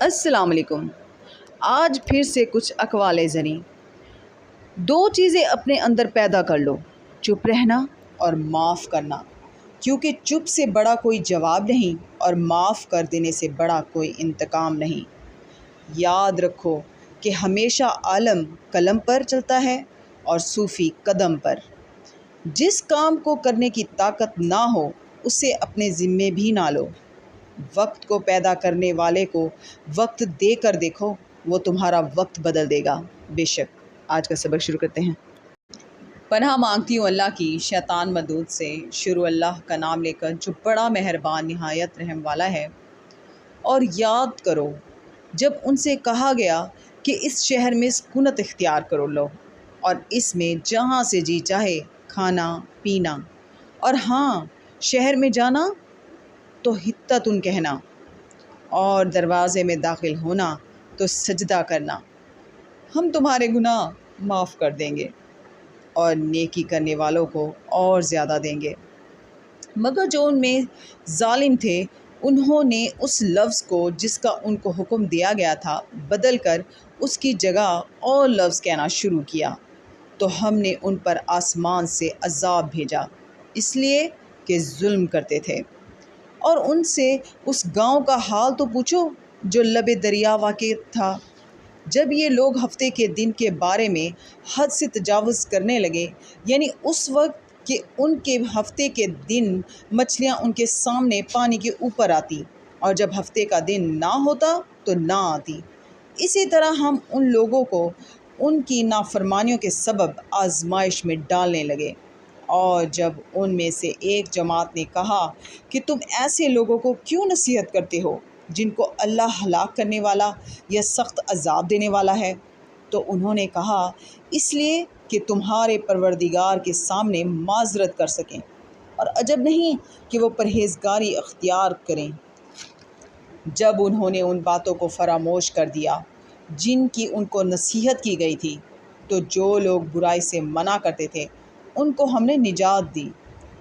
السلام علیکم۔ آج پھر سے کچھ اقوال زریں۔ دو چیزیں اپنے اندر پیدا کر لو، چپ رہنا اور معاف کرنا، کیونکہ چپ سے بڑا کوئی جواب نہیں اور معاف کر دینے سے بڑا کوئی انتقام نہیں۔ یاد رکھو کہ ہمیشہ عالم قلم پر چلتا ہے اور صوفی قدم پر۔ جس کام کو کرنے کی طاقت نہ ہو اسے اپنے ذمے بھی نہ لو۔ وقت کو پیدا کرنے والے کو وقت دے کر دیکھو، وہ تمہارا وقت بدل دے گا بے شک۔ آج کا سبق شروع کرتے ہیں۔ پناہ مانگتی ہوں اللہ کی شیطان مردود سے۔ شروع اللہ کا نام لے کر جو بڑا مہربان نہایت رحم والا ہے۔ اور یاد کرو جب ان سے کہا گیا کہ اس شہر میں سکونت اختیار کرو لو اور اس میں جہاں سے جی چاہے کھانا پینا، اور ہاں شہر میں جانا تو حطتن کہنا اور دروازے میں داخل ہونا تو سجدہ کرنا، ہم تمہارے گناہ معاف کر دیں گے اور نیکی کرنے والوں کو اور زیادہ دیں گے۔ مگر جو ان میں ظالم تھے انہوں نے اس لفظ کو جس کا ان کو حکم دیا گیا تھا بدل کر اس کی جگہ اور لفظ کہنا شروع کیا، تو ہم نے ان پر آسمان سے عذاب بھیجا اس لیے کہ ظلم کرتے تھے۔ اور ان سے اس گاؤں کا حال تو پوچھو جو لبِ دریا واقع تھا۔ جب یہ لوگ ہفتے کے دن کے بارے میں حد سے تجاوز کرنے لگے، یعنی اس وقت کہ ان کے ہفتے کے دن مچھلیاں ان کے سامنے پانی کے اوپر آتی اور جب ہفتے کا دن نہ ہوتا تو نہ آتی، اسی طرح ہم ان لوگوں کو ان کی نافرمانیوں کے سبب آزمائش میں ڈالنے لگے۔ اور جب ان میں سے ایک جماعت نے کہا کہ تم ایسے لوگوں کو کیوں نصیحت کرتے ہو جن کو اللہ ہلاک کرنے والا یا سخت عذاب دینے والا ہے، تو انہوں نے کہا اس لیے کہ تمہارے پروردگار کے سامنے معذرت کر سکیں، اور عجب نہیں کہ وہ پرہیزگاری اختیار کریں۔ جب انہوں نے ان باتوں کو فراموش کر دیا جن کی ان کو نصیحت کی گئی تھی، تو جو لوگ برائی سے منع کرتے تھے ان کو ہم نے نجات دی،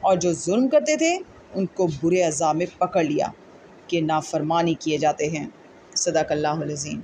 اور جو ظلم کرتے تھے ان کو برے عذاب میں پکڑ لیا کہ نافرمانی کیے جاتے ہیں۔ صدق اللہ العظیم۔